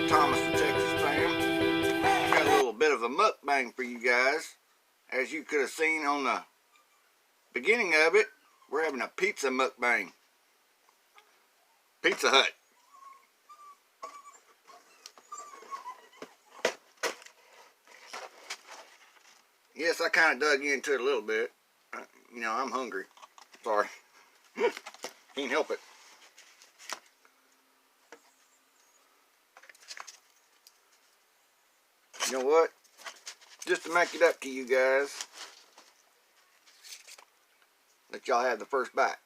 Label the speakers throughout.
Speaker 1: Thomas the Texas Fam. Got a little bit of a mukbang for you guys. As you could have seen on the beginning of it, we're having a pizza mukbang. Pizza Hut. Yes, I kind of dug into it a little bit. You know, I'm hungry. Sorry. Can't help it. You know what? Just to make it up to you guys, let y'all have the first bite.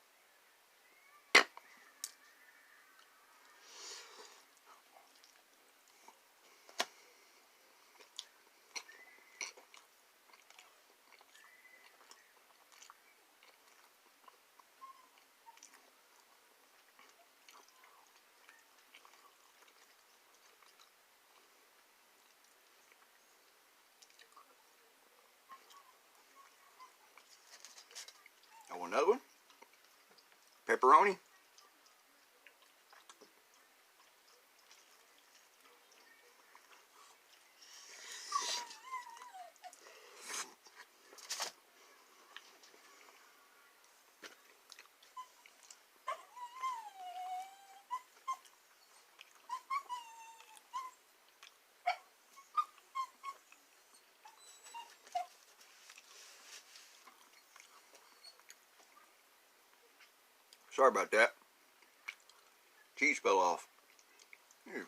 Speaker 1: I want another one. Pepperoni. Sorry about that. Cheese fell off. Ew.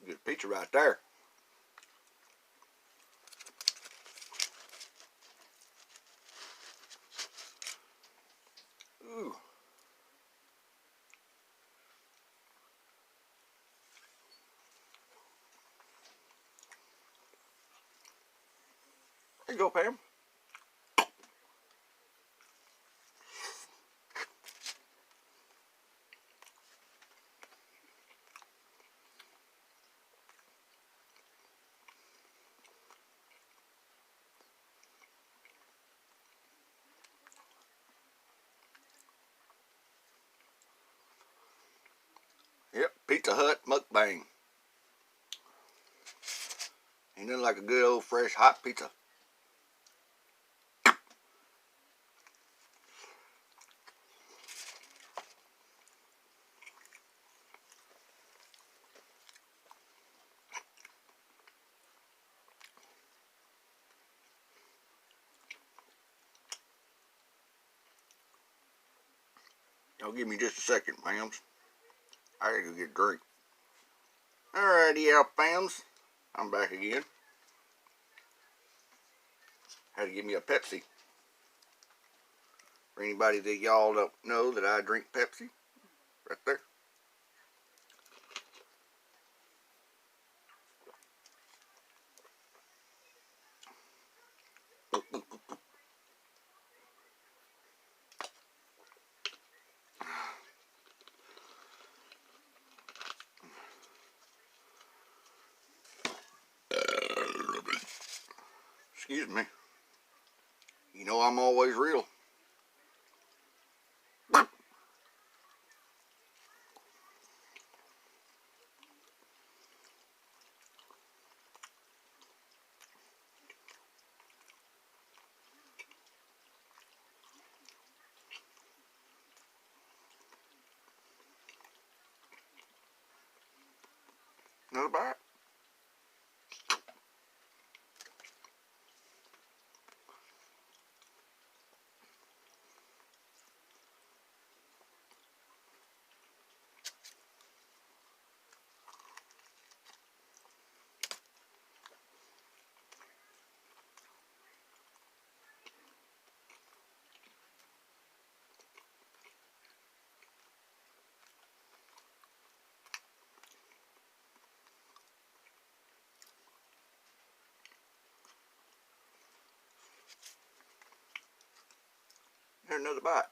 Speaker 1: Good pizza right there. Ooh. There you go, Pam. Yep, Pizza Hut mukbang. Ain't nothing like a good old fresh hot pizza. Y'all give me just a second, fams. I gotta go get a drink. Alrighty, y'all fams. I'm back again. Had to give me a Pepsi. For anybody that y'all don't know that I drink Pepsi, Right there. Excuse me. You know I'm always real. Another bite. Here's another bite.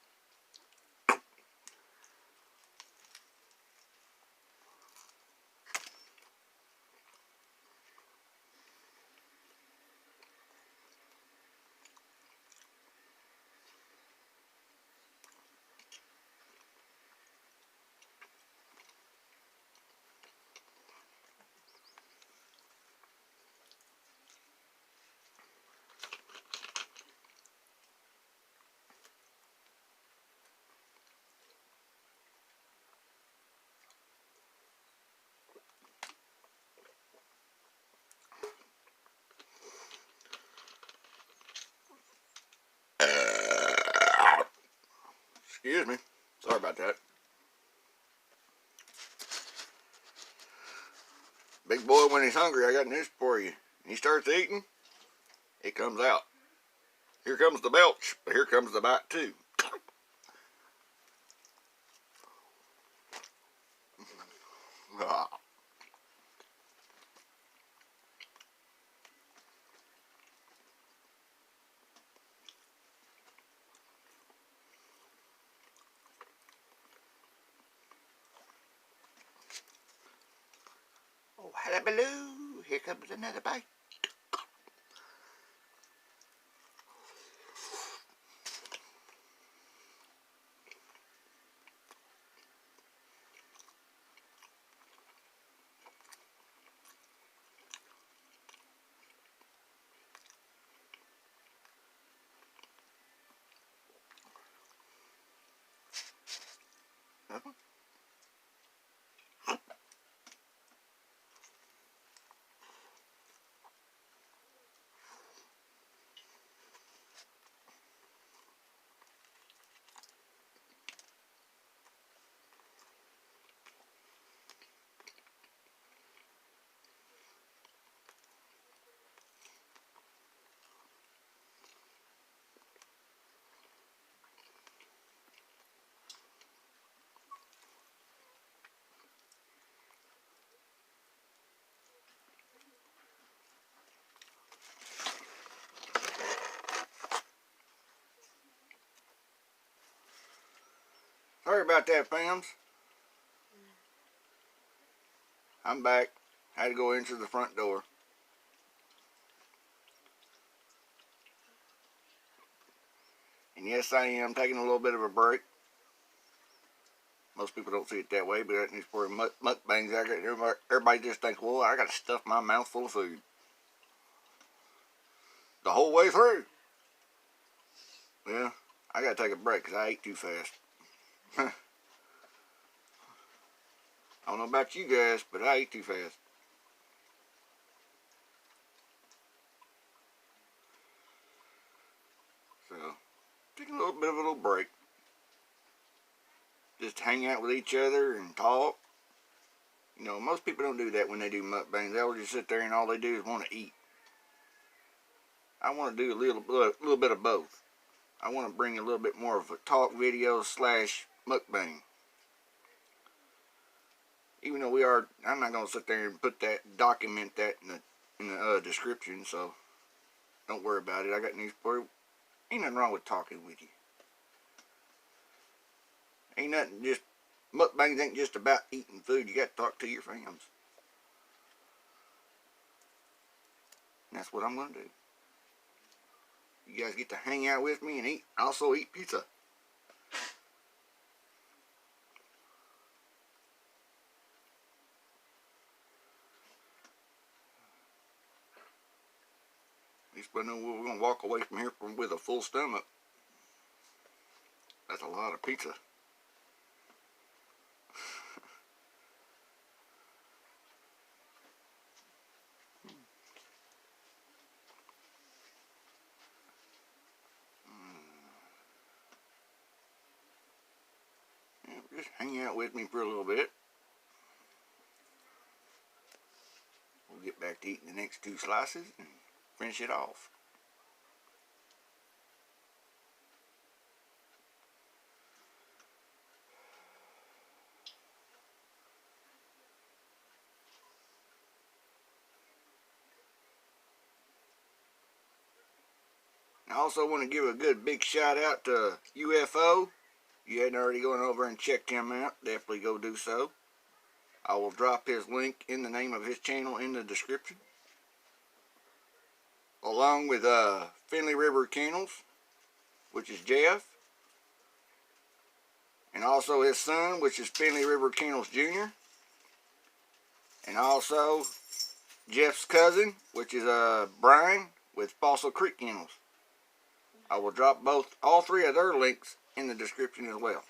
Speaker 1: Excuse me. Sorry about that. Big boy, when he's hungry, I got news for you. He starts eating, it comes out. Here comes the belch, but here comes the bite too. Oh, hullabaloo. Here comes another bite. Sorry about that, fams. I'm back. Had to go into the front door. And yes, I am taking a little bit of a break. Most people don't see it that way, but that is for mukbangs. Everybody just thinks, well, I got to stuff my mouth full of food. The whole way through. Well, I got to take a break because I ate too fast. I don't know about you guys, but I ate too fast. So, taking a little bit of a little break. Just hang out with each other and talk. You know, most people don't do that when they do mukbangs. They'll just sit there and all they do is want to eat. I want to do a little bit of both. I want to bring a little bit more of a talk video / mukbang. Even though I'm not gonna sit there and document that in the description. So don't worry about it. I got news for you. Ain't nothing wrong with talking with you. Ain't nothing. Just mukbangs ain't just about eating food. You got to talk to your fans. And that's what I'm gonna do. You guys get to hang out with me and also eat pizza. At least I know we're gonna walk away from here with a full stomach. That's a lot of pizza. Yeah, just hang out with me for a little bit. We'll get back to eating the next 2 slices and finish it off. I also want to give a good big shout out to UFO. If you hadn't already gone over and checked him out, definitely go do so. I will drop his link in the name of his channel in the description. Along with Finley River Kennels, which is Jeff. And also his son, which is Finley River Kennels Jr. And also Jeff's cousin, which is Brian with Fossil Creek Kennels. I will drop all 3 of their links in the description as well.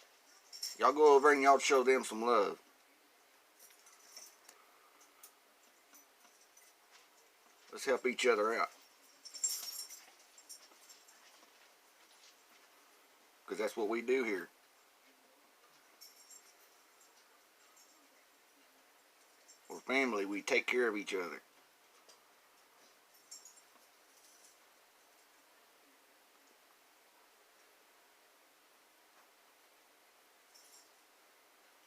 Speaker 1: Y'all go over and y'all show them some love. Let's help each other out. Because that's what we do here. We're family. We take care of each other.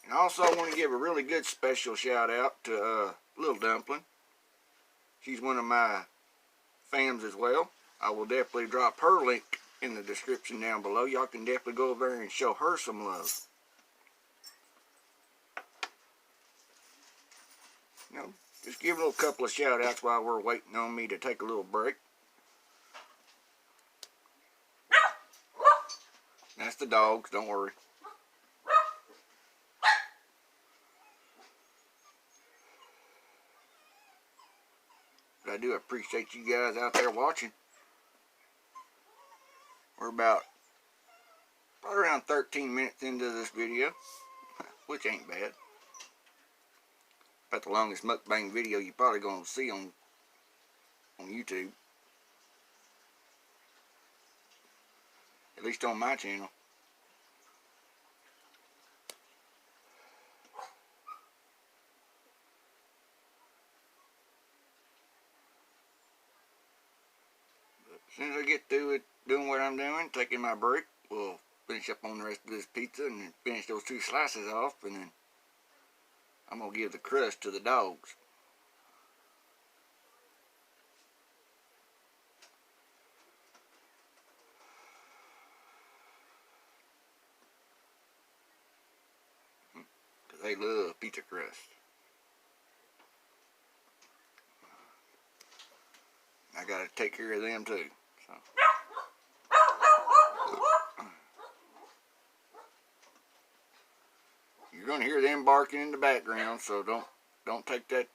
Speaker 1: And also I want to give a really good special shout out to Little Dumpling. She's one of my fans as well. I will definitely drop her link in the description down below. Y'all can definitely go over there and show her some love. You know, just give a little couple of shout outs while we're waiting on me to take a little break. That's the dogs, don't worry. But I do appreciate you guys out there watching. We're probably around 13 minutes into this video, which ain't bad. About the longest mukbang video you're probably going to see on YouTube. At least on my channel. As soon as I get through it, doing what I'm doing, taking my break, we'll finish up on the rest of this pizza and then finish those 2 slices off, and then I'm going to give the crust to the dogs. Because they love pizza crust. I got to take care of them too. So. You're gonna hear them barking in the background, so don't take that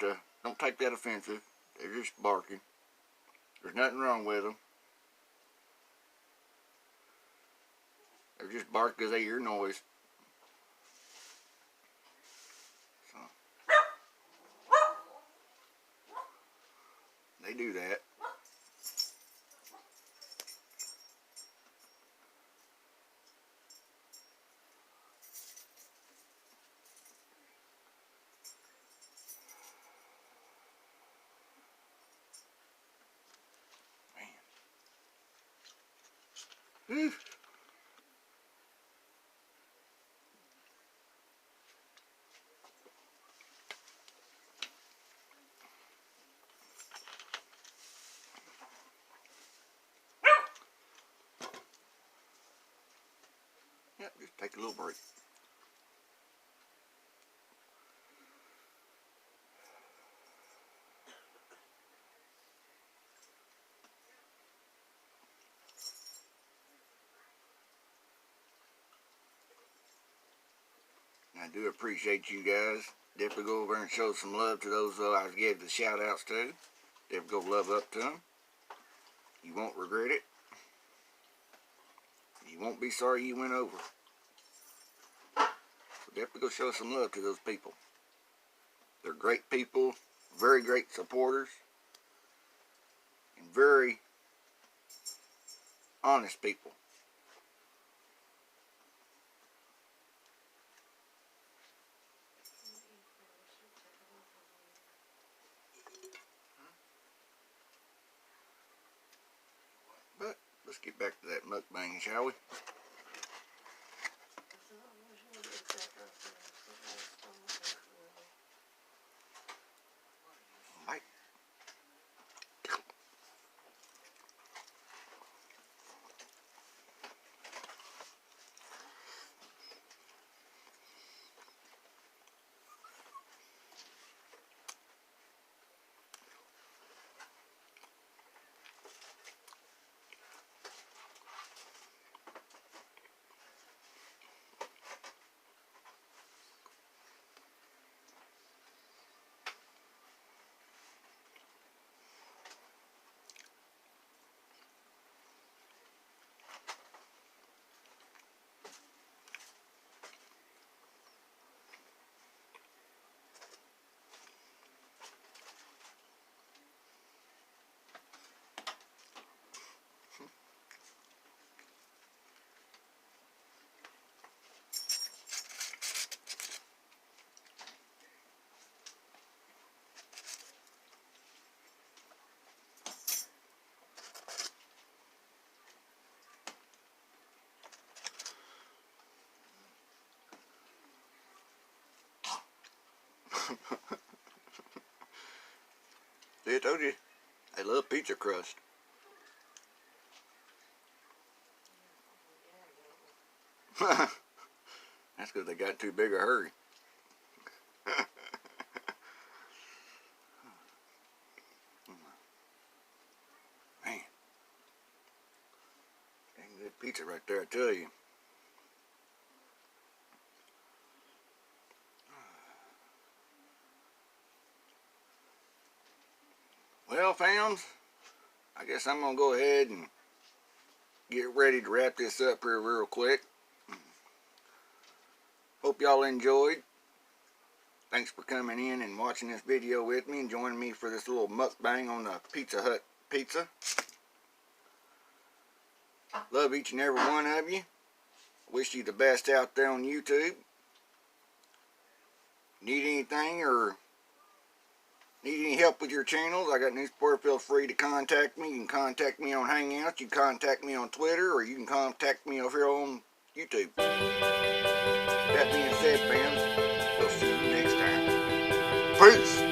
Speaker 1: offensive. They're just barking. There's nothing wrong with them. They're just barking because they hear noise. So they do that. Man. Take a little break. I do appreciate you guys. Definitely go over and show some love to those I gave the shout outs to. Definitely go love up to them. You won't regret it. You won't be sorry you went over. So definitely go show some love to those people. They're great people, very great supporters, and very honest people. But let's get back to that mukbang, shall we? Right. See, I told you, I love pizza crust. That's because they got too big a hurry. Man, dang good pizza right there, I tell you. Well, fams, I guess I'm going to go ahead and get ready to wrap this up here real quick. Hope y'all enjoyed. Thanks for coming in and watching this video with me and joining me for this little mukbang on the Pizza Hut pizza. Love each and every one of you. Wish you the best out there on YouTube. Need anything or need any help with your channels, I got new support. Feel free to contact me. You can contact me on Hangouts, you can contact me on Twitter, or you can contact me over here on YouTube. That being said, fans, we'll see you next time. Peace!